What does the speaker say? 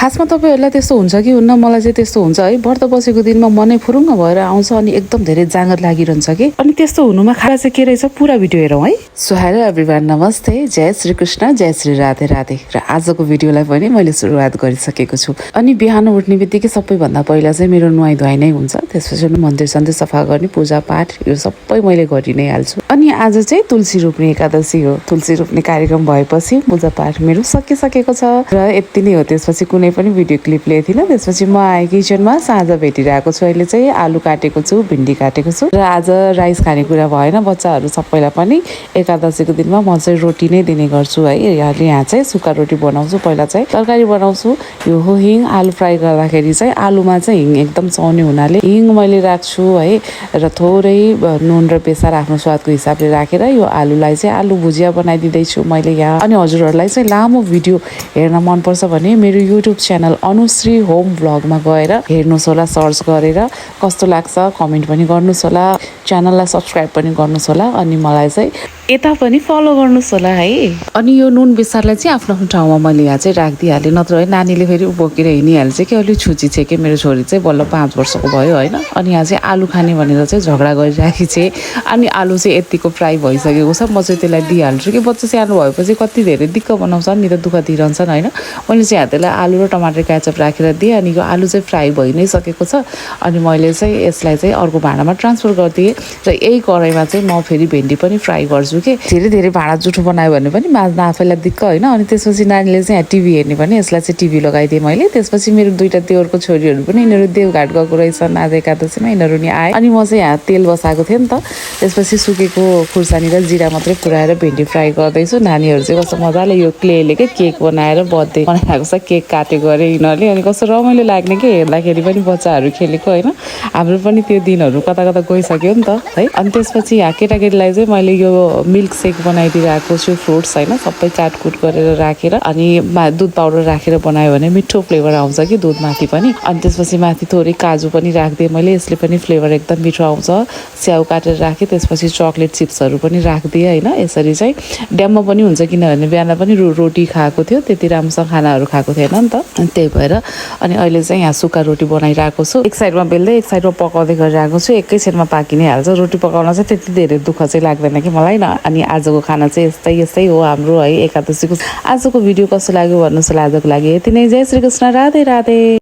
खासमा तपाईहरुलाई त्यस्तो हुन्छ कि हुन्न मलाई चाहिँ त्यस्तो हुन्छ है व्रत बसेको दिनमा मनै फुरुङ्ग भएर आउँछ अनि एकदम धेरै जाँगर लागिरहन्छ के अनि त्यस्तो हुनुमा खास चाहिँ के रहेछ पुरा भिडियो हेरौँ है। सो हेलो एभ्रीवन नमस्ते जय श्री कृष्ण जय श्री राधे राधे र आजको भिडियोलाई पनि मैले सुरुवात गरिसकेको छु। अनि बिहान उठ्ने बित्तिकै सबैभन्दा पहिला चाहिँ मेरो नुहाइ धुवाइ नै हुन्छ, त्यसपछि मन्दिर सन्दिर सफा गर्ने पूजा पाठ यो सबै मैले गरि नै हाल्छु। अनि आज चाहिँ तुलसी रोप्ने एकादशी हो। तुलसी रोप्ने कार्यक्रम भएपछि पूजा पाठ मेरो सकिसकेको छ र यति नै हो। त्यसपछि कुनै पनि भिडियो क्लिप लिएको थिइनँ। त्यसपछि म आएँ किचनमा, साँझ भेटिरहेको छु। अहिले चाहिँ आलु काटेको छु, भिन्डी काटेको छु र आज राइस खाने कुरा भएन। बच्चाहरू सबैलाई पनि एकादशीको दिनमा म चाहिँ रोटी नै दिने गर्छु है। यहाँ चाहिँ सुक्खा रोटी बनाउँछु। पहिला चाहिँ तरकारी बनाउँछु। यो हो हिङ। आलु फ्राई गर्दाखेरि चाहिँ आलुमा चाहिँ हिङ एकदम चाउने हुनाले हिङ मैले राख्छु है र थोरै नुन र बेसार आफ्नो स्वादको हिसाबले राखेर यो आलुलाई चाहिँ आलु भुजिया बनाइदिँदैछु मैले यहाँ। अनि हजुरहरूलाई चाहिँ लामो भिडियो हेर्न मनपर्छ भने मेरो युट्युब च्यानल अनुश्री होम भ्लगमा गएर हेर्नुहोस् होला, सर्च गरेर कस्तो लाग्छ कमेन्ट पनि गर्नुहोस् होला, च्यानललाई सब्सक्राइब पनि गर्नुहोस् होला अनि मलाई चाहिँ यता पनि फलो गर्नुहोस् होला है। अनि यो नुन बेसारलाई चाहिँ आफ्नो आफ्नो ठाउँमा मैले यहाँ चाहिँ राखिदिइहालेँ, नत्र है नानीले फेरि बोकेर हिँडिहाल्छ कि। अलिक छुची छ कि मेरो छोरी चाहिँ बल्ल 5 वर्षको भयो होइन। अनि यहाँ चाहिँ आलु खाने भनेर चाहिँ झगडा गरिराखी चाहिँ अनि आलु चाहिँ यतिको फ्राई भइसकेको छ। म चाहिँ त्यसलाई दिइहाल्छु कि बच्चा सानो भएपछि कति धेरै दिक्क बनाउँछ नि त, दुःख दिइरहन्छन् होइन। मैले चाहिँ त्यसलाई आलु र टमाटर केचप राखेर दिएँ अनि यो आलु चाहिँ फ्राई भइ नै सकेको छ। अनि मैले चाहिँ यसलाई चाहिँ अर्को भाँडामा ट्रान्सफर गरिदिएँ र यही कराईमा चाहिँ म फेरि भेन्डी पनि फ्राई गर्छु कि। धेरै भाँडा जुठो बनायो भने पनि माझ्न आफैलाई दिक्क होइन। अनि त्यसपछि नानीले चाहिँ यहाँ टिभी हेर्ने भने यसलाई चाहिँ टिभी लगाइदिएँ मैले। त्यसपछि मेरो 2टा देवरको छोरीहरू पनि यिनीहरू देवघाट गएको रहेछन् आज एकादशीमा, यिनीहरू नि आए। अनि म चाहिँ यहाँ तेल बसाएको थिएँ नि त, त्यसपछि सुकेको खुर्सानी र जिरा मात्रै पुऱ्याएर भेन्डी फ्राई गर्दैछु। नानीहरू चाहिँ कस्तो मजाले यो क्लेले के केक बनाएर बर्थडे बनाएको छ, केक काटेको अरे यिनीहरूले। अनि कस्तो रमाइलो लाग्ने कि हेर्दाखेरि पनि बच्चाहरू खेलेको होइन। हाम्रो पनि त्यो दिनहरू कता कता गइसक्यो नि त है। अनि त्यसपछि यहाँ केटाकेटीलाई चाहिँ मैले यो मिल्क सेक बनाइदिइरहेको छु, फ्रुट्स होइन सबै काटकुट गरेर राखेर अनि दुध पाउडर राखेर बनायो भने मिठो फ्लेभर आउँछ कि दुध माथि पनि। अनि त्यसपछि माथि थोरै काजु पनि राखिदिएँ मैले, यसले पनि फ्लेभर एकदम मिठो आउँछ। स्याउ काटेर राखेँ, त्यसपछि चक्लेट चिप्सहरू पनि राखिदिएँ होइन। यसरी चाहिँ ड्याममा पनि हुन्छ किनभने बिहान पनि रोटी खाएको थियो, त्यति राम्रोसँग खानाहरू खाएको थिएन नि त, त्यही भएर। अनि अहिले चाहिँ यहाँ सुक्खा रोटी बनाइरहेको छु, एक साइडमा बेल्दै एक साइडमा पकाउँदै गरिरहेको छु। एकैछिनमा पाकि नै हाल्छ। रोटी पकाउन चाहिँ त्यति धेरै दुःख चाहिँ लाग्दैन कि मलाई न। अनि आजको खाना चाहिँ यस्तै हो हाम्रो है एकादशीको। आजको भिडियो कस्तो लाग्यो भन्नुहोस् होला। आजको लागि यति नै। जय श्री कृष्ण, राधे राधे।